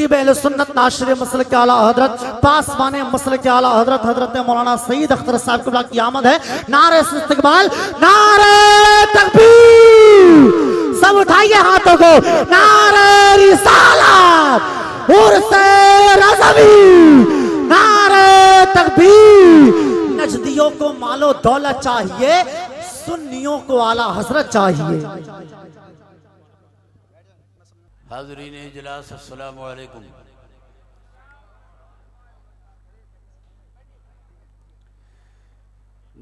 خطیب اہل سنت ناشر مسلک اعلیٰ حضرت پاسبان مسلک اعلیٰ حضرت حضرت مولانا سید اختر صاحب قبلہ کی آمد ہے. نعرہ استقبال، نعرہ تکبیر، سب اٹھائیے ہاتھوں کو. نعرہ رسالت، عرس رضوی، نعرہ تکبیر. نجدیوں کو مال و دولت چاہیے، سنیوں کو اعلیٰ حضرت چاہیے. حاضرین اجلاس السلام علیکم.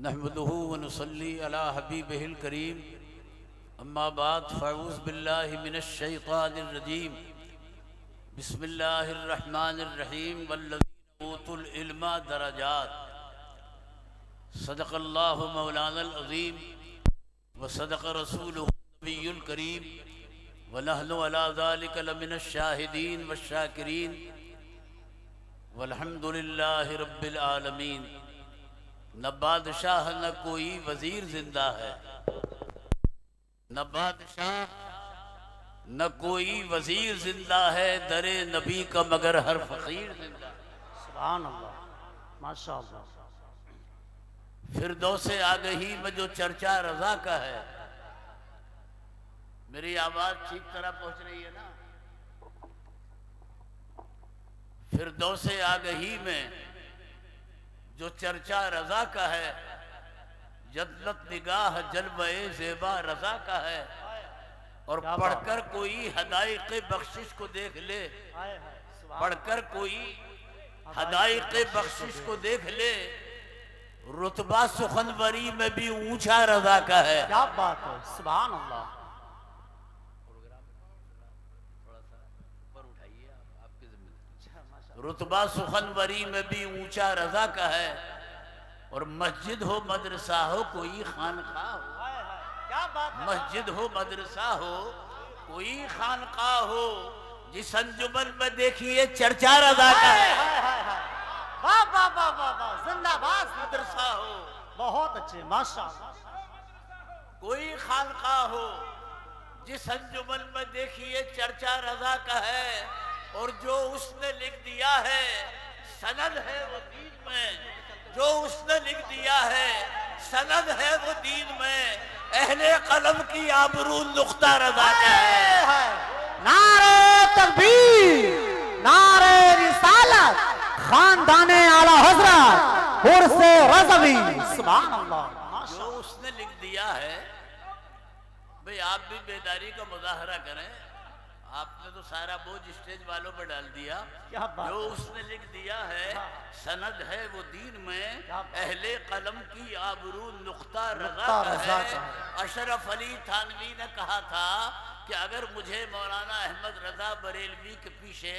نحمدہ ونصلی علی حبیبہ الکریم. اما بعد فاعوذ باللہ من الشیطان الرجیم. بسم اللہ الرحمن الرحیم. والذین اوتوا العلم درجات. صدق اللہ مولانا العظیم وصدق رسولہ النبی الکریم. وَنَحْنُ عَلَىٰ ذَلِكَ لَمِنَ الشَّاهِدِينَ وَالشَّاكِرِينَ وَالْحَمْدُ لِلَّهِ رَبِّ الْعَالَمِينَ. نہ بادشاہ نہ کوئی وزیر زندہ ہے، نہ بادشاہ نہ کوئی وزیر زندہ ہے، در نبی کا مگر ہر فقیر زندہ ہے. سبحان اللہ، ماشاءاللہ. فردوس آگہی میں جو چرچا رضا کا ہے. میری آواز ٹھیک طرح پہنچ رہی ہے نا؟ فردوس آگہی میں جو چرچا رضا کا ہے، جنت نگاہ جلوہ زیبا رضا کا ہے. اور پڑھ کر کوئی حدائق بخشش کو دیکھ لے، پڑھ کر کوئی حدائق بخشش کو دیکھ لے، رتبہ سخنوری میں بھی اونچا رضا کا ہے. کیا بات ہے، سبحان اللہ. رتبہ سخنوری میں بھی اونچا رضا کا ہے. اور مسجد ہو مدرسہ ہو کوئی خانقاہ ہو، مسجد ہو مدرسہ ہو کوئی خانقاہ ہو، جس انجمن میں دیکھیے چرچا رضا کا ہے. واہ واہ واہ واہ واہ، زندہ باد. مدرسہ ہو بہت اچھے، ماشاءاللہ. کوئی خانقاہ ہو، جس انجمن میں دیکھیے چرچا رضا کا ہے. اور جو اس نے لکھ دیا ہے سند ہے وہ دین میں، جو اس نے لکھ دیا ہے سند ہے وہ دین میں، اہل قلم کی آبرو نقطہ رضا کا ہے. نعرہ تکبیر، نعرہ رسالت، خاندان اعلیٰ حضرت، عرس رضوی. سبحان اللہ. جو اس نے لکھ دیا ہے. بھئی آپ بھی بیداری کا مظاہرہ کریں. آپ نے تو سارا بوجھ اسٹیج والوں پر ڈال دیا. جو اس نے لکھ دیا ہے سند ہے وہ دین میں، اہل قلم کی آبرو نقطہ رضا کا ہے. اشرف علی تھانوی نے کہا تھا کہ اگر مجھے مولانا احمد رضا بریلوی کے پیچھے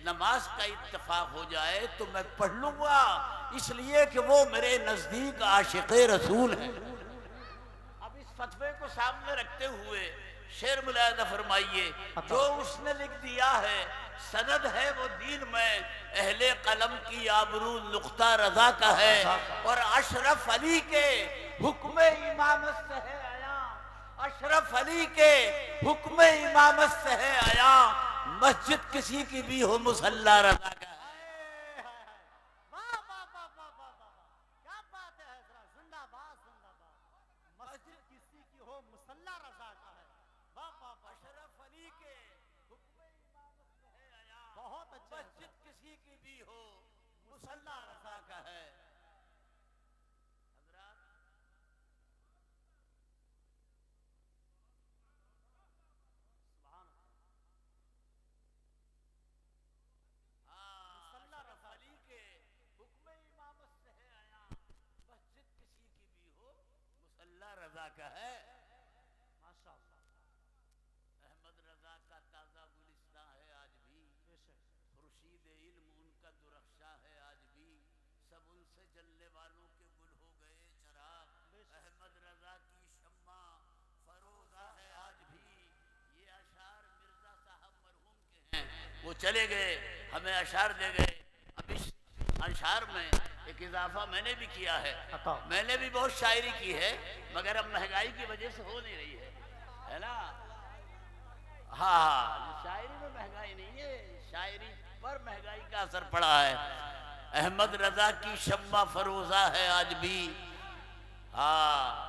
نماز کا اتفاق ہو جائے تو میں پڑھ لوں گا، اس لیے کہ وہ میرے نزدیک عاشق رسول ہیں. اب اس فتوے کو سامنے رکھتے ہوئے شعر ملاحظہ فرمائیے. جو اس نے لکھ دیا ہے سند ہے وہ دین میں، اہل قلم کی آبرو نقطہ رضا کا ہے. اور اشرف علی کے حکم امامت سے ہے آیا، اشرف علی کے حکم امامت سے ہے آیا، مسجد کسی کی بھی ہو مصلی رضا کا ہے. مسجد کسی کی بھی ہو مصلی رضا کا ہے. حضرات مصلی رضا علی کے حکم امامت سے ہے آیا، مسجد کسی کی بھی ہو مصلی رضا کا ہے. ماشاءاللہ. احمد رضا کا تازہ گلستان ہے آج بھی، خورشید علم ان کا درخشاں ہے آج بھی، سب ان سے جلنے والوں کے گل ہو گئے چراغ. احمد رضا کی شمع فروزہ ہے آج بھی. یہ اشعار مرزا صاحب مرحوم کے ہیں، وہ چلے گئے ہمیں اشعار دے گئے. اب اس اشعار میں ایک اضافہ میں نے بھی کیا ہے. میں نے بھی بہت شاعری کی ہے مگر اب مہنگائی کی وجہ سے ہو نہیں رہی ہے نا. ہاں شاعری میں مہنگائی نہیں ہے، شاعری پر مہنگائی کا اثر پڑا ہے. احمد رضا کی شمع فروزہ ہے آج بھی. ہاں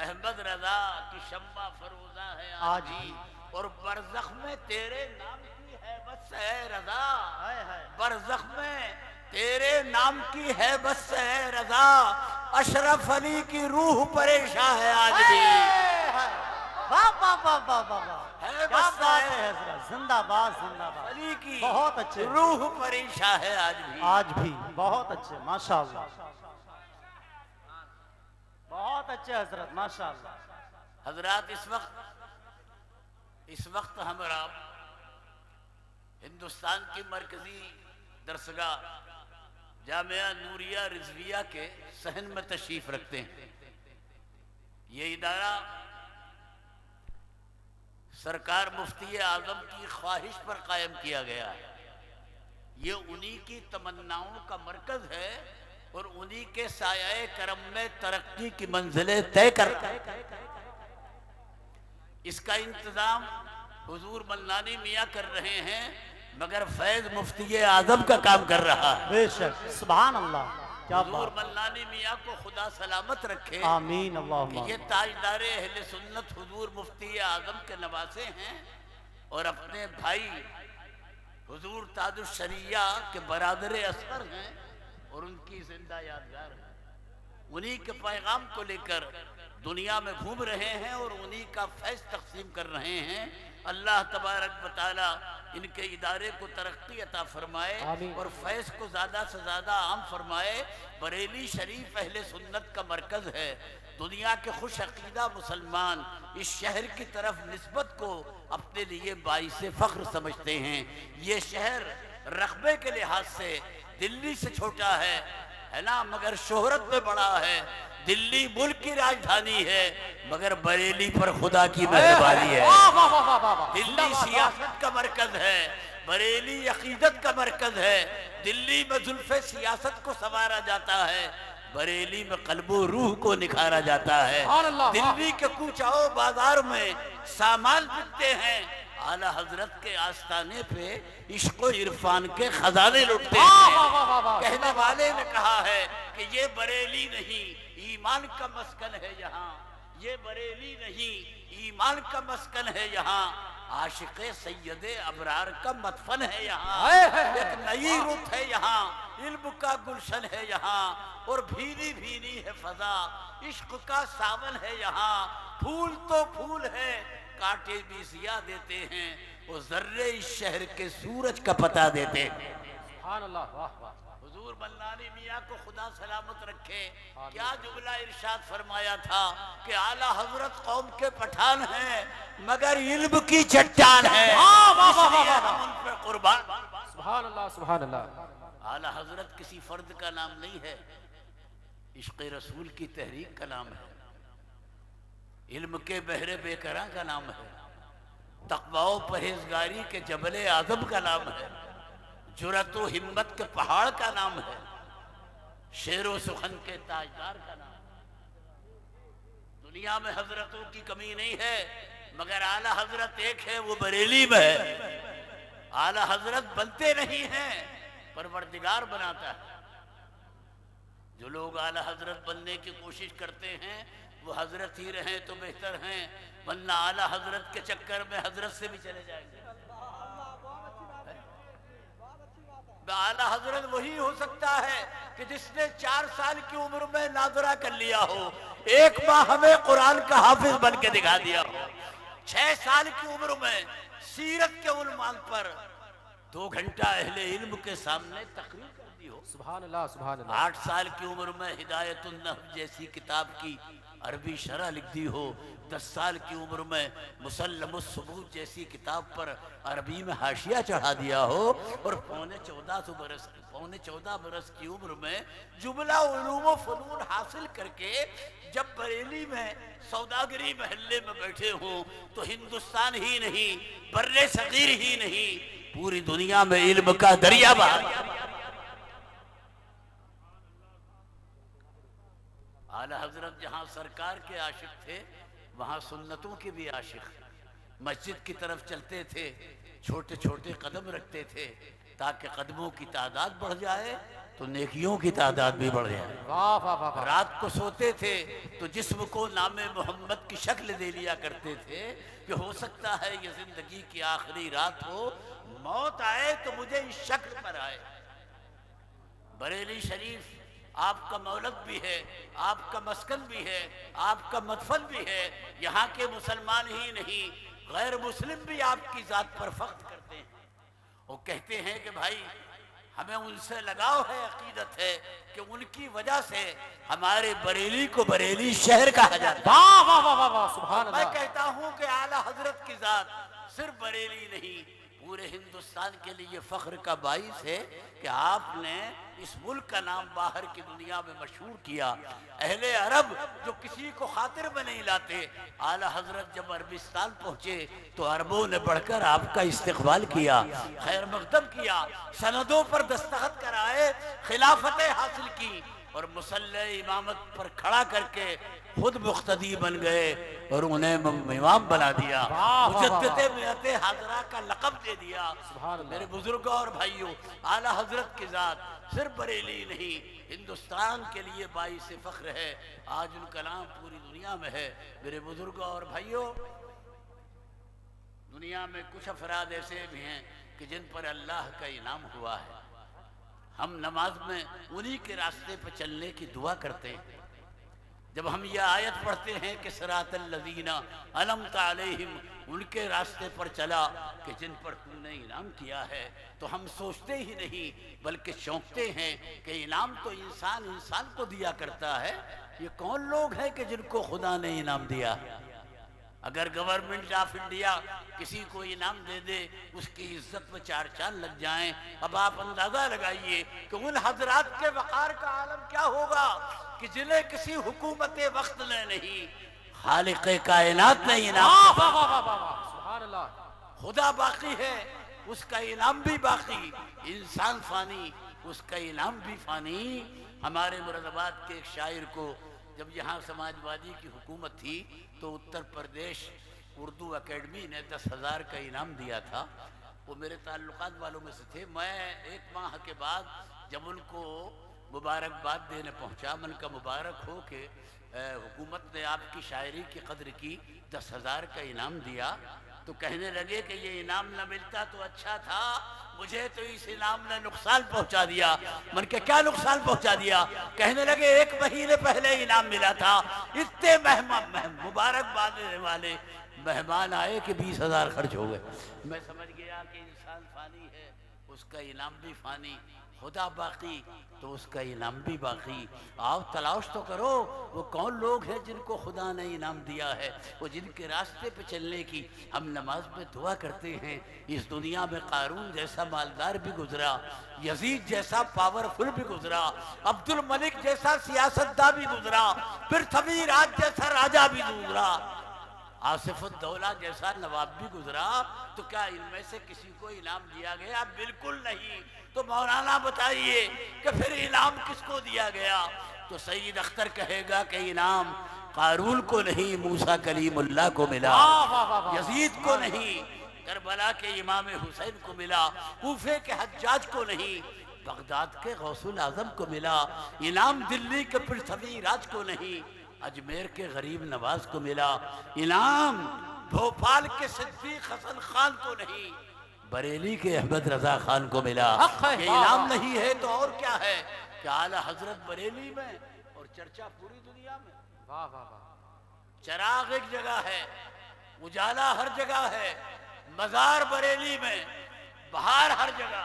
احمد رضا کی شمع فروزہ ہے آج بھی. اور برزخ میں تیرے نام کی ہے بس ہے رضا. برزخ میں تیرے نام کی ہے بس ہے رضا. اشرف علی کی روح پریشاں ہے آج بھی. واہ واہ واہ واہ واہ، ہے کیا بس بات ہے ہے حضرت، زندہ باد زندہ باد. علی کی بہت اچھے، روح پریشاں ہے آج بھی. آج بھی بہت اچھے، ماشاءاللہ بہت اچھے حضرت، ماشاءاللہ. حضرات اس وقت ہمارا ہندوستان کی مرکزی درسگاہ جامعہ نوریہ رضویہ کے صحن میں تشریف رکھتے ہیں. یہ ادارہ سرکار مفتی اعظم کی خواہش پر قائم کیا گیا ہے. یہ انہی کی تمناؤں کا مرکز ہے اور انہی کے سایہ کرم میں ترقی کی منزلیں طے کرتا ہے. اس کا انتظام حضور ملانی میاں کر رہے ہیں مگر فیض مفتی اعظم کا کام کر رہا ہے. بے شک، سبحان اللہ، کیا حضور بات. ملانی میاں کو خدا سلامت رکھے آمین کہ اللہم. یہ تاجدار اہل سنت حضور مفتی اعظم کے نواسے ہیں اور اپنے بھائی حضور تاج الشریعہ کے برادر اصغر ہیں اور ان کی زندہ یادگار ہیں. انہی کے پیغام کو لے کر دنیا میں گھوم رہے ہیں اور انہی کا فیض تقسیم کر رہے ہیں. اللہ تبارک و تعالی ان کے ادارے کو ترقی عطا فرمائے اور فیض کو زیادہ سے زیادہ عام فرمائے. بریلی شریف اہل سنت کا مرکز ہے. دنیا کے خوش عقیدہ مسلمان اس شہر کی طرف نسبت کو اپنے لیے باعث فخر سمجھتے ہیں. یہ شہر رقبے کے لحاظ سے دلی سے چھوٹا ہے نا، مگر شہرت میں بڑا ہے. دلی ملک کی راجدھانی ہے مگر بریلی پر خدا کی مہربانی ہے. دلی سیاست کا مرکز ہے، بریلی عقیدت کا مرکز ہے. دلی میں زلف سیاست کو سنوارا جاتا ہے، بریلی میں قلب و روح کو نکھارا جاتا ہے. دلی کے کوچاؤ بازار میں سامان بکتے ہیں، اعلیٰ حضرت کے آستانے پہ عشق و عرفان کے خزانے لٹتے ہیں. کہنے والے نے کہا ہے کہ یہ بریلی نہیں ایمان کا مسکن ہے یہاں. یہ بریلی نہیں ایمان کا مسکن ہے یہاں. عاشق سید ابرار کا مدفن ہے یہاں. ایک نئی رت ہے یہاں، علم کا گلشن ہے یہاں اور بھینی بھینی ہے فضا. عشق کا ساون ہے یہاں. پھول تو پھول ہے، کانٹے بھی سیا دیتے ہیں. وہ ذرے اس شہر کے سورج کا پتہ دیتے ہیں. سبحان اللہ، واہ واہ. حضور ملانی میاں کو خدا سلامت رکھے. کیا جملہ ارشاد فرمایا تھا کہ اعلیٰ حضرت قوم کے پٹھان ہیں مگر علم کی چٹان ہے، اس لیے ہم ان پہ قربان. سبحان اللہ، سبحان اللہ. اعلیٰ حضرت کسی فرد کا نام نہیں ہے، عشق رسول کی تحریک کا نام ہے. علم کے بحر بے کراں کا نام ہے. تقوی و پرہیزگاری کے جبل اعظم کا نام ہے. جرأت و ہمت کے پہاڑ کا نام ہے. شعر و سخن کے تاجدار کا نام ہے. دنیا میں حضرتوں کی کمی نہیں ہے مگر اعلیٰ حضرت ایک ہے، وہ بریلی میں ہے. اعلیٰ حضرت بنتے نہیں ہیں، پروردگار بناتا ہے. جو لوگ اعلیٰ حضرت بننے کی کوشش کرتے ہیں وہ حضرت ہی رہیں تو بہتر ہیں، ورنہ اعلیٰ حضرت کے چکر میں حضرت سے بھی چلے جائیں گے. اعلیٰ حضرت وہی ہو سکتا ہے کہ جس نے 4 سال کی عمر میں ناظرہ کر لیا ہو، 1 ماہ ہمیں قرآن کا حافظ بن کے دکھا دیا ہو، 6 سال کی عمر میں سیرت کے عنوان پر 2 گھنٹہ اہل علم کے سامنے تقریر کر دی ہو. سبحان اللہ، سبحان اللہ. 8 سال کی عمر میں ہدایت النحو جیسی کتاب کی عربی شرح لکھ دی ہو. 10 سال کی عمر میں مسلم الثبوت جیسی کتاب پر عربی میں حاشیہ چڑھا دیا ہو اور پونے 14 برس کی عمر میں جملہ علوم و فنون حاصل کر کے جب بریلی میں سوداگری محلے میں بیٹھے ہوں تو ہندوستان ہی نہیں، بر صغیر ہی نہیں، پوری دنیا میں علم کا دریا بہا. اعلیٰ حضرت جہاں سرکار کے عاشق تھے وہاں سنتوں کے بھی عاشق. مسجد کی طرف چلتے تھے، چھوٹے چھوٹے قدم رکھتے تھے تاکہ قدموں کی تعداد بڑھ جائے تو نیکیوں کی تعداد بھی بڑھ جائے۔ واہ واہ واہ واہ۔ رات کو سوتے تھے تو جسم کو نام محمد کی شکل دے لیا کرتے تھے کہ ہو سکتا ہے یہ زندگی کی آخری رات ہو، موت آئے تو مجھے اس شکل پر آئے۔ بریلی شریف آپ کا مولد بھی ہے، آپ کا مسکن بھی ہے، آپ کا مدفن بھی ہے۔ یہاں کے مسلمان ہی نہیں، غیر مسلم بھی آپ کی ذات پر فخر کرتے ہیں۔ وہ کہتے ہیں کہ بھائی ہمیں ان سے لگاؤ ہے، عقیدت ہے کہ ان کی وجہ سے ہمارے بریلی کو بریلی شہر کہا جاتا ہے۔ واہ واہ واہ واہ، سبحان میں اللہ۔ کہتا ہوں کہ اعلیٰ حضرت کی ذات صرف بریلی نہیں، پورے ہندوستان کے لیے فخر کا باعث ہے کہ آپ نے اس ملک کا نام باہر کی دنیا میں مشہور کیا۔ اہل عرب جو کسی کو خاطر میں نہیں لاتے، اعلیٰ حضرت جب عربستان پہنچے تو عربوں نے بڑھ کر آپ کا استقبال کیا، خیر مقدم کیا، سندوں پر دستخط کرائے، خلافتیں حاصل کی اور مصلی امامت پر کھڑا کر کے خود مقتدی بن گئے اور انہیں امام بنا دیا، مجدد ملت حاضرہ کا لقب دے دیا۔ میرے بزرگوں اور بھائیوں، اعلیٰ حضرت کی ذات صرف بریلی نہیں، ہندوستان کے لیے باعث فخر ہے۔ آج ان کا نام پوری دنیا میں ہے۔ میرے بزرگوں اور بھائیوں، دنیا میں کچھ افراد ایسے بھی ہیں کہ جن پر اللہ کا انعام ہوا ہے۔ ہم نماز میں انہی کے راستے پہ چلنے کی دعا کرتے ہیں۔ جب ہم یہ آیت پڑھتے ہیں کہ صراط الذین انعمت علیہم، ان کے راستے پر چلا کہ جن پر تم نے انعام کیا ہے، تو ہم سوچتے ہی نہیں بلکہ چونکتے ہیں کہ انعام تو انسان کو دیا کرتا ہے۔ یہ کون لوگ ہیں کہ جن کو خدا نے انعام دیا؟ اگر گورنمنٹ آف انڈیا کسی کو انعام دے دے، اس کی عزت میں چار چاند لگ جائیں۔ اب آپ اندازہ لگائیے کہ ان حضرات کے وقار کا عالم کیا ہوگا کہ جنہیں کسی حکومت وقت نے نہیں، خالق کائنات نے انعام دیا۔ خدا باقی ہے، اس کا انعام بھی باقی، انسان فانی، اس کا انعام بھی فانی۔ ہمارے مراد آباد کے ایک شاعر کو جب یہاں سماج وادی کی حکومت تھی تو اتر پردیش اردو اکیڈمی نے 10,000 کا انعام دیا تھا۔ وہ میرے تعلقات والوں میں سے تھے۔ میں 1 ماہ کے بعد جب ان کو مبارکباد دینے پہنچا، من کا مبارک ہو کہ حکومت نے آپ کی شاعری کی قدر کی، 10,000 کا انعام دیا، تو کہنے لگے کہ یہ انعام نہ ملتا تو اچھا تھا، مجھے تو اس انعام نے نقصان پہنچا دیا۔ من کے کیا نقصان پہنچا دیا؟ کہنے لگے 1 مہینے پہلے انعام ملا تھا، اتنے مبارکباد دینے والے مہمان آئے کہ 20,000 خرچ ہو گئے۔ میں سمجھ گیا کہ انسان فانی ہے، اس کا انعام بھی فانی، خدا باقی تو اس کا انعام بھی باقی۔ آؤ تلاش تو کرو وہ کون لوگ ہیں جن کو خدا نے انعام دیا ہے، وہ جن کے راستے پہ چلنے کی ہم نماز میں دعا کرتے ہیں۔ اس دنیا میں قارون جیسا مالدار بھی گزرا، یزید جیسا پاورفل بھی گزرا، عبد الملک جیسا سیاستداں بھی گزرا، پرتھوی راج جیسا راجہ بھی گزرا، آصف الدولہ جیسا نواب بھی گزرا۔ تو کیا ان میں سے کسی کو انعام دیا گیا؟ بالکل نہیں۔ تو مولانا بتائیے کہ پھر انعام کس کو دیا گیا؟ تو سید اختر کہے گا کہ انعام قارون کو نہیں، موسیٰ کلیم اللہ کو ملا، یزید کو نہیں، کربلا کے امام حسین کو ملا، کوفے کے حجاج کو نہیں، بغداد کے غوث الاعظم کو ملا۔ انعام دلی کے پرتھوی راج کو نہیں، اجمیر کے غریب نواز کو ملا۔ انعام بھوپال کے صدیق حسن خان کو نہیں، بریلی کے احمد رضا خان کو ملا۔ یہ انعام نہیں ہے تو اور کیا ہے کہ اعلیٰ حضرت بریلی میں اور چرچا پوری دنیا میں۔ واہ واہ واہ۔ چراغ ایک جگہ ہے، اجالا ہر جگہ ہے، مزار بریلی میں، بہار ہر جگہ۔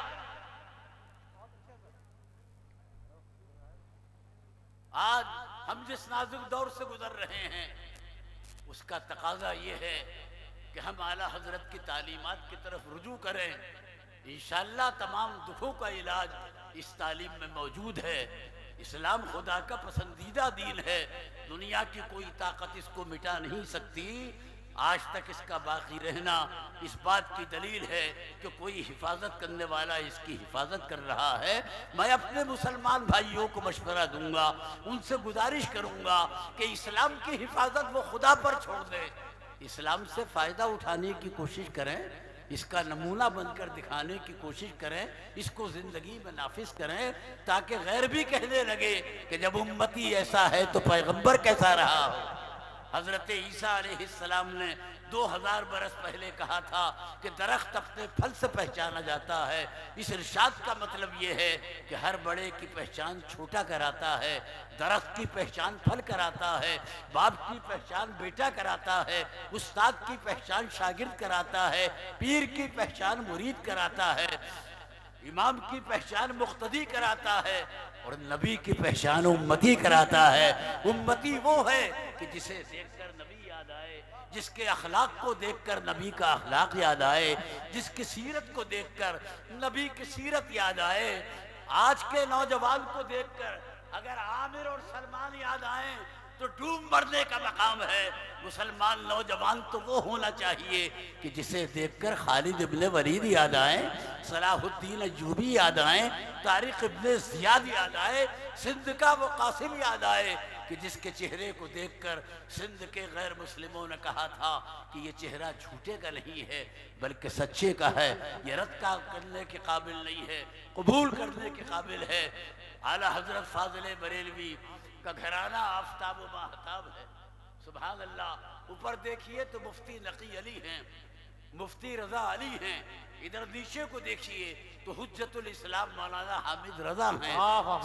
آج ہم جس نازک دور سے گزر رہے ہیں اس کا تقاضا یہ ہے کہ ہم اعلیٰ حضرت کی تعلیمات کی طرف رجوع کریں۔ انشاءاللہ تمام دکھوں کا علاج اس تعلیم میں موجود ہے۔ اسلام خدا کا پسندیدہ دین ہے، دنیا کی کوئی طاقت اس کو مٹا نہیں سکتی۔ آج تک اس کا باقی رہنا اس بات کی دلیل ہے کہ کوئی حفاظت کرنے والا اس کی حفاظت کر رہا ہے۔ میں اپنے مسلمان بھائیوں کو مشورہ دوں گا، ان سے گزارش کروں گا کہ اسلام کی حفاظت وہ خدا پر چھوڑ دیں، اسلام سے فائدہ اٹھانے کی کوشش کریں، اس کا نمونہ بن کر دکھانے کی کوشش کریں، اس کو زندگی میں نافذ کریں، تاکہ غیر بھی کہنے لگے کہ جب امتی ایسا ہے تو پیغمبر کیسا رہا ہو۔ حضرت عیسیٰ علیہ السلام نے 2000 برس پہلے کہا تھا کہ درخت اپنے پھل سے پہچانا جاتا ہے۔ اس ارشاد کا مطلب یہ ہے کہ ہر بڑے کی پہچان چھوٹا کراتا ہے، درخت کی پہچان پھل کراتا ہے، باپ کی پہچان بیٹا کراتا ہے، استاد کی پہچان شاگرد کراتا ہے، پیر کی پہچان مرید کراتا ہے، امام کی پہچان مقتدی کراتا ہے، اور نبی کی پہچان امتی کراتا ہے۔ امتی وہ ہے کہ جسے دیکھ کر نبی یاد آئے، جس کے اخلاق کو دیکھ کر نبی کا اخلاق یاد آئے، جس کی سیرت کو دیکھ کر نبی کی سیرت یاد آئے۔ آج کے نوجوان کو دیکھ کر اگر عامر اور سلمان یاد آئیں تو ڈوب مرنے کا مقام ہے۔ مسلمان نوجوان تو وہ ہونا چاہیے کہ جسے دیکھ کر خالد ابن ولید یاد آئیں، صلاح الدین ایوبی یاد آئیں، طارق ابن زیاد یاد آئے، سندھ کا وہ قاسم یاد آئے کہ جس کے چہرے کو دیکھ کر سندھ کے غیر مسلموں نے کہا تھا کہ یہ چہرہ جھوٹے کا نہیں ہے بلکہ سچے کا ہے، یہ رد کرنے کے قابل نہیں ہے، قبول کرنے کے قابل ہے۔ اعلیٰ حضرت فاضل بریلوی کا گھرانہ آفتاب و ماہتاب ہے، سبحان اللہ۔ اوپر دیکھیے تو مفتی نقی علی ہیں، مفتی رضا علی ہیں، ادھر نیچے کو دیکھیے تو حجت الاسلام مولانا حامد رضا ہیں،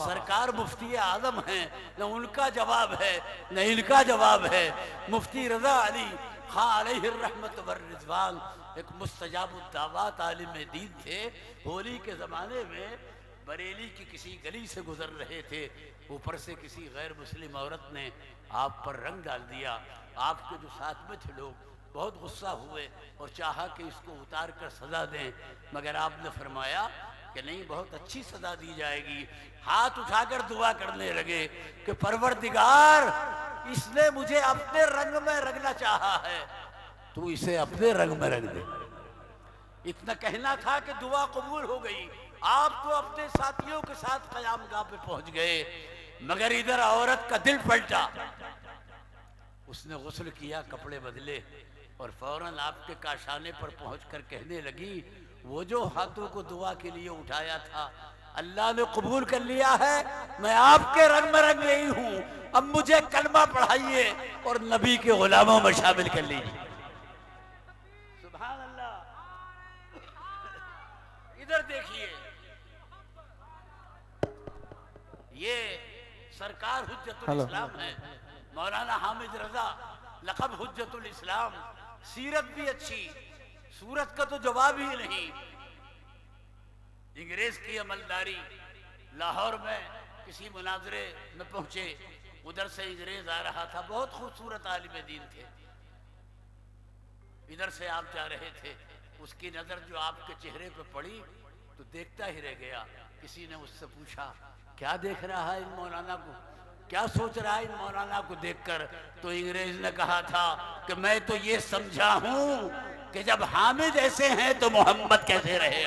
سرکار مفتی اعظم ہیں، نہ ان کا جواب ہے نہ ان کا جواب ہے۔ مفتی رضا علی خواہ علیہ الرحمت والرضوان ایک مستجاب الدعوات عالم دین تھے۔ ہولی کے زمانے میں بریلی کی کسی گلی سے گزر رہے تھے، اوپر سے کسی غیر مسلم عورت نے آپ پر رنگ ڈال دیا۔ آپ کے جو ساتھ میں تھے لوگ بہت غصہ ہوئے اور چاہا کہ اس کو اتار کر سزا دیں، مگر آپ نے فرمایا کہ نہیں، بہت اچھی سزا دی جائے گی۔ ہاتھ اٹھا کر دعا کرنے لگے کہ پروردگار، اس نے مجھے اپنے رنگ میں رنگنا چاہا ہے، تو اسے اپنے رنگ میں رنگ دے۔ اتنا کہنا تھا کہ دعا قبول ہو گئی۔ آپ تو اپنے ساتھیوں کے ساتھ قیام گاہ پہ پہنچ گئے، مگر ادھر عورت کا دل پلٹا۔ اس نے غسل کیا، کپڑے بدلے، اور فوراً آپ کے کاشانے پر پہنچ کر کہنے لگی، وہ جو ہاتھوں کو دعا کے لیے اٹھایا تھا اللہ نے قبول کر لیا ہے، میں آپ کے رنگ میں رنگ گئی ہوں، اب مجھے کلمہ پڑھائیے اور نبی کے غلاموں میں شامل کر لیجیے۔ سبحان اللہ۔ ادھر دیکھیے، یہ سرکار حجت الاسلام ہے، مولانا حامد رضا، لقب حجت الاسلام، سیرت بھی اچھی، صورت کا تو جواب ہی نہیں۔ انگریز کی عملداری، لاہور میں کسی مناظرے میں پہنچے، ادھر سے انگریز آ رہا تھا، بہت خوبصورت عالم دین تھے، ادھر سے آپ جا رہے تھے، اس کی نظر جو آپ کے چہرے پہ پڑی تو دیکھتا ہی رہ گیا۔ کسی نے اس سے پوچھا، کیا دیکھ رہا ہے ان مولانا کو، کیا سوچ رہا ہے ان مولانا کو دیکھ کر؟ تو انگریز نے کہا تھا کہ میں تو یہ سمجھا ہوں کہ جب حامد ایسے ہیں تو محمد کیسے رہے۔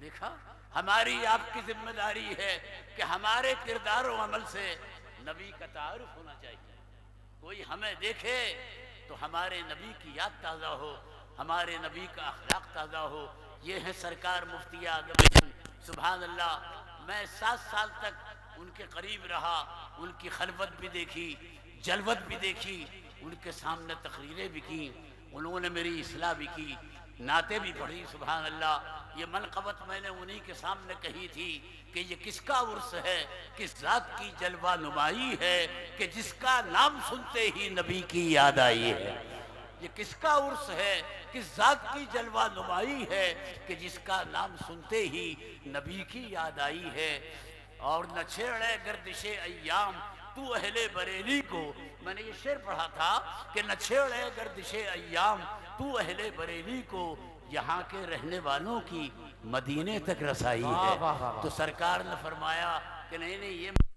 دیکھا، ہماری آپ کی ذمہ داری ہے کہ ہمارے کردار و عمل سے نبی کا تعارف ہونا چاہیے۔ کوئی ہمیں دیکھے تو ہمارے نبی کی یاد تازہ ہو، ہمارے نبی کا اخلاق تازہ ہو۔ یہ ہے سرکار مفتی اعظم، سبحان اللہ۔ میں 7 سال تک ان کے قریب رہا، ان کی خلوت بھی دیکھی، جلوت بھی دیکھی، ان کے سامنے تقریریں بھی کی، انہوں نے میری اصلاح بھی کی، نعتیں بھی پڑھی، سبحان اللہ۔ یہ منقبت میں نے انہی کے سامنے کہی تھی کہ یہ کس کا عرس ہے، کس ذات کی جلوہ نمائی ہے کہ جس کا نام سنتے ہی نبی کی یاد آئی ہے۔ یہ کس کا عرس ہے، کس ذات کی جلوہ نمائی ہے کہ جس کا نام سنتے ہی نبی کی یاد آئی ہے۔ اور نہ چھیڑے گردش ایام تو اہل بریلی کو، میں نے یہ شعر پڑھا تھا کہ نہ چھیڑے گردش ایام تو اہل بریلی کو، یہاں کے رہنے والوں کی مدینے تک رسائی ہے۔ تو سرکار نے فرمایا کہ نہیں نہیں، یہ مت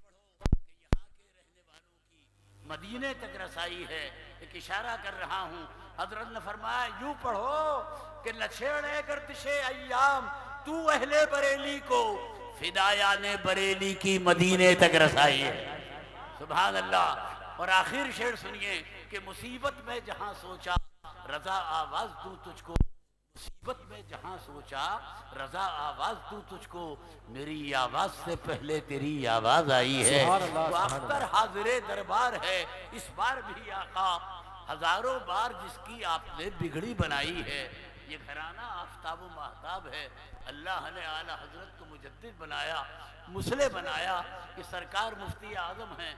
پڑھو کہ یہاں کے رہنے والوں کی مدینے تک رسائی ہے، ایک اشارہ کر رہا ہوں۔ حضرت نے فرمایا یوں پڑھو کہ نہ چھیڑے گردش ایام تو اہل بریلی کو، فدایان بریلی کی مدینے تک رسائی ہے، سبحان اللہ۔ اور آخر شعر سنیے، کہ مصیبت میں جہاں سوچا رضا آواز دوں تجھ کو، مصیبت میں جہاں سوچا رضا آواز دوں تجھ کو، میری آواز سے پہلے تیری آواز آئی ہے۔ سبحان اللہ، وہ سبحان اختر حاضر دربار ہے، اس بار بھی آقا ہزاروں بار جس کی آپ نے بگڑی بنائی ہے۔ یہ گھرانہ آفتاب و ماہتاب ہے، اللہ نے اعلی حضرت کو مجدد بنایا، مصلح بنایا، کہ سرکار مفتی اعظم ہیں،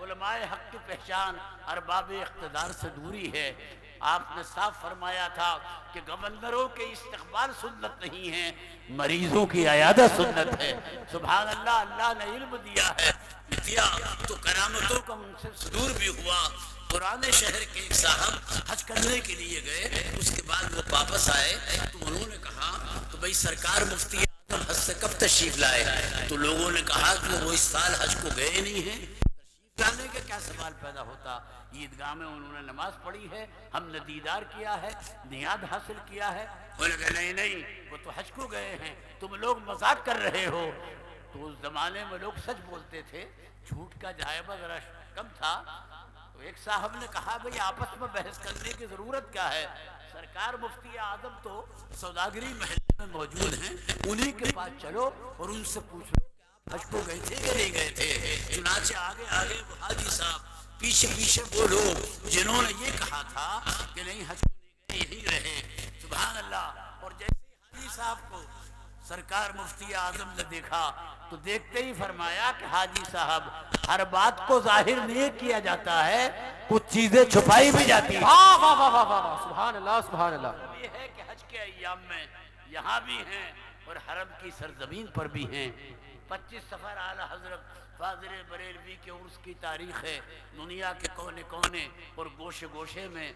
علماء حق کی پہچان ارباب اقتدار سے دوری ہے۔ آپ نے صاف فرمایا تھا کہ گورنروں کے استقبال سنت نہیں ہے، مریضوں کی عیادت سنت ہے۔ سبحان اللہ، اللہ نے علم دیا ہے، دیا تو کرامتوں کا ان سے صدور بھی ہوا۔ پرانے شہر کے ایک صاحب حج کرنے کے لیے گئے، اس کے بعد وہ واپس آئے تو انہوں نے کہا تو بھئی سرکار مفتی اعظم حج سے کب تشریف لائے؟ تو لوگوں نے کہا کہ وہ اس سال حج کو گئے نہیں ہیں۔ تشریف لانے کا کیا سوال پیدا ہوتا؟ عیدگاہ میں انہوں نے نماز پڑھی ہے، ہم نے دیدار کیا ہے، نیاد حاصل کیا ہے۔ انہوں نے کہا نہیں وہ تو حج کو گئے ہیں، تم لوگ مذاق کر رہے ہو۔ تو اس زمانے میں لوگ سچ بولتے تھے، جھوٹ کا جائبہ ذرا کم تھا۔ تو ایک صاحب نے کہا بھئی آپس میں بحث کرنے کی ضرورت کیا ہے؟ سرکار مفتی اعظم تو سوداگری محلے میں موجود ہیں، انہی کے پاس چلو اور ان سے پوچھ لو کہ آپ حج کو گئے تھے کہ نہیں گئے تھے۔ چنانچہ آگے آگے وہ حاجی صاحب، پیچھے پیچھے وہ لوگ جنہوں نے یہ کہا تھا کہ نہیں حج کو نہیں گئے، یہی رہے۔ سبحان اللہ۔ اور جیسے حاجی صاحب کو سرکار مفتی اعظم نے دیکھا تو دیکھتے ہی فرمایا کہ حاجی صاحب ہر بات کو ظاہر نہیں کیا جاتا ہے، کچھ چیزیں چھپائی بھی جاتی ہیں۔ واہ واہ واہ واہ واہ، سبحان اللہ، سبحان اللہ۔ یہ ہے کہ حج کے ایام میں یہاں بھی ہیں اور حرم کی سرزمین پر بھی ہیں۔ 25 سفر اعلی حضرت فاضل بریلوی کے عرس کی تاریخ ہے، دنیا کے کونے کونے اور گوشے گوشے میں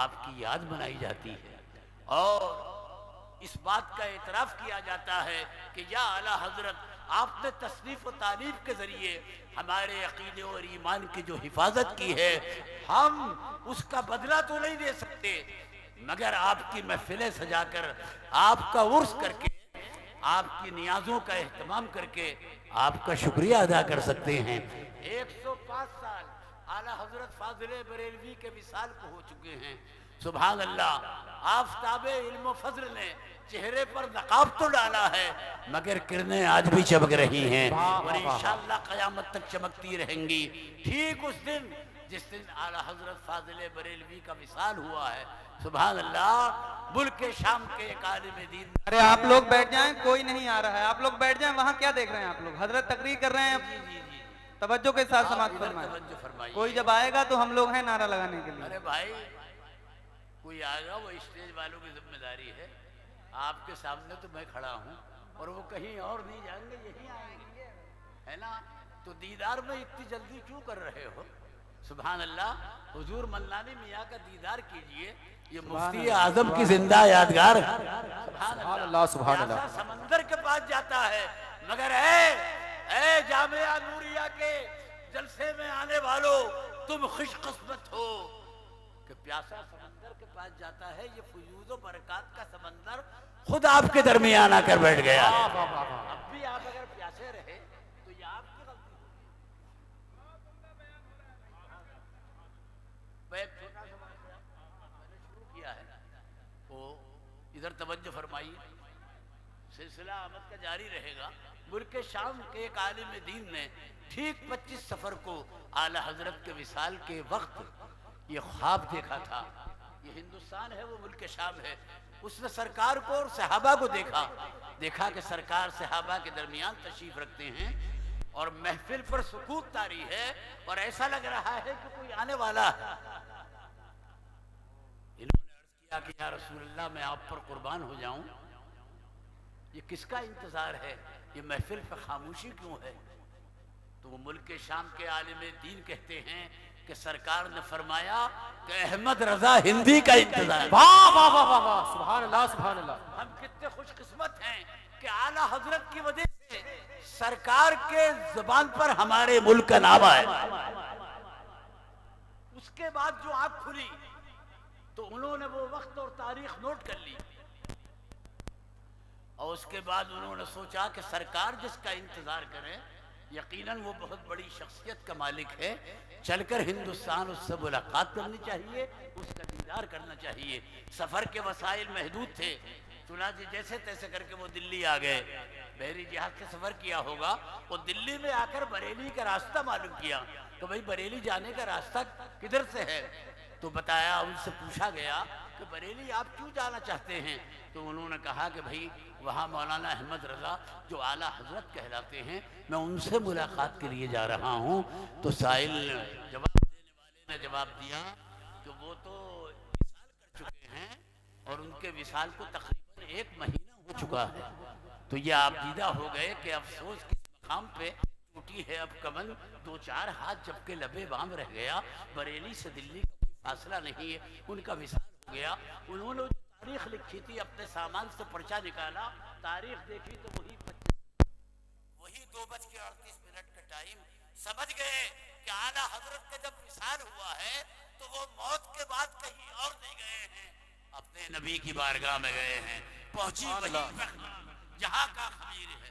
آپ کی یاد منائی جاتی ہے، اور اس بات کا اعتراف کیا جاتا ہے کہ یا اعلی حضرت آپ نے تصنیف و تعلیف کے ذریعے ہمارے عقیدے اور ایمان کی جو حفاظت کی ہے، ہم اس کا بدلہ تو نہیں دے سکتے، مگر آپ کی محفلیں سجا کر، آپ کا عرس کر کے، آپ کی نیازوں کا اہتمام کر کے آپ کا شکریہ ادا کر سکتے ہیں۔ 105 سال اعلی حضرت فاضل بریلوی کے وصال کو ہو چکے ہیں۔ سبحان اللہ۔ آفتاب علم و فضل نے چہرے پر نقاب تو ڈالا ہے مگر کرنیں آج بھی چمک رہی ہیں اور انشاءاللہ قیامت تک چمکتی رہیں گی۔ ٹھیک اس دن جس دن اعلی حضرت فاضل بریلوی کا وصال ہوا ہے، سبحان اللہ، ملک شام کے ایک عالم دین۔ ارے آپ لوگ بیٹھ جائیں، کوئی نہیں آ رہا ہے، آپ لوگ بیٹھ جائیں، وہاں کیا دیکھ رہے ہیں آپ لوگ؟ حضرت تقریر کر رہے ہیں، توجہ کے ساتھ سماعت فرمائیں۔ کوئی جب آئے گا تو ہم لوگ ہیں نعرہ لگانے کے لیے۔ ارے بھائی کوئی آئے گا، وہ اسٹیج والوں کی ذمہ داری ہے، آپ کے سامنے تو میں کھڑا ہوں اور وہ کہیں اور نہیں جائیں گے، یہی آئیں گے، ہے نا؟ تو دیدار میں اتنی جلدی کیوں کر رہے ہو؟ سبحان اللہ۔ حضور ملانی میاں کا دیدار کیجئے، یہ مفتی اعظم کی زندہ یادگار ہے۔ سبحان اللہ، سبحان اللہ۔ پیاسا سمندر کے پاس جاتا ہے مگر اے جامعہ نوریہ کے جلسے میں آنے والوں، تم خوش قسمت ہو کہ پیاسا سمندر کے پاس جاتا ہے۔ یہ فیوض و برکات کا سمندر خود آپ کے درمیان آ کر بیٹھ گیا ہے۔ اب بھی آپ اگر پیاسے رہے تو یہ آپ کی غلطی ہوگی۔ میں ایک چھوٹا سا واقعہ میں نے شروع کیا ہے، وہ ادھر توجہ فرمائیے، سلسلہ آمد کا جاری رہے گا۔ ملک شام کے ایک عالم دین نے ٹھیک 25 سفر کو اعلی حضرت کے وصال کے وقت یہ خواب دیکھا تھا۔ یہ ہندوستان ہے، وہ ملک شام ہے۔ اس نے سرکار کو اور صحابہ کو دیکھا کہ سرکار صحابہ کے درمیان تشریف رکھتے ہیں اور محفل پر سکوت طاری ہے اور ایسا لگ رہا ہے کہ کوئی آنے والا ہے۔ انہوں نے عرض کیا کہ یا رسول اللہ میں آپ پر قربان ہو جاؤں، یہ کس کا انتظار ہے؟ یہ محفل پہ خاموشی کیوں ہے؟ تو وہ ملک شام کے عالم دین کہتے ہیں کہ سرکار نے فرمایا کہ احمد رضا ہندی کا انتظار۔ واہ واہ واہ واہ واہ، سبحان اللہ، سبحان اللہ۔ ہم کتنے خوش قسمت ہیں کہ اعلیٰ حضرت کی وجہ سے سرکار کے زبان پر ہمارے ملک کا نام آئے۔ اس کے بعد جو آنکھ کھلی تو انہوں نے وہ وقت اور تاریخ نوٹ کر لی، اور اس کے بعد انہوں نے سوچا کہ سرکار جس کا انتظار کریں یقیناً وہ بہت بڑی شخصیت کا مالک ہے، چل کر ہندوستان اس سے ملاقات کرنی چاہیے، اس کا دیدار کرنا چاہیے۔ سفر کے وسائل محدود تھے، چنانچہ جیسے تیسے کر کے وہ دلی آ گئے۔ بحری جہاز سے سفر کیا ہوگا، وہ دلی میں آ کر بریلی کا راستہ معلوم کیا کہ بھئی بریلی جانے کا راستہ کدھر سے ہے؟ تو بتایا، ان سے پوچھا گیا کہ بریلی آپ کیوں جانا چاہتے ہیں؟ تو انہوں نے کہا کہ بھئی وہاں مولانا احمد رضا جو اعلیٰ حضرت کہلاتے ہیں، میں ان سے ملاقات کے لیے جا رہا ہوں۔ تو سائل جواب دینے والے نے جواب دیا کہ وہ تو وصال کر چکے ہیں اور ان کے وصال کو تقریباً 1 مہینہ ہو چکا ہے۔ تو یہ آپ دیدہ ہو گئے کہ افسوس کس مقام پہ ٹوٹی ہے اب کمن، 2-4 ہاتھ جبکہ لبے بام رہ گیا۔ بریلی سے دلی کا کوئی فاصلہ نہیں ہے، ان کا وصال ہو گیا۔ انہوں نے جو تاریخ لکھی تھی، اپنے سامان سے پرچہ نکالا، تاریخ دیکھی تو وہی 2:38 کا ٹائم، سمجھ گئے کہ اعلیٰ حضرت کا جب وصال ہوا ہے تو وہ موت کے بعد کہیں اور نہیں گئے ہیں، اپنے نبی کی بارگاہ میں گئے ہیں، پہنچی وہی جہاں کا خبیر ہے۔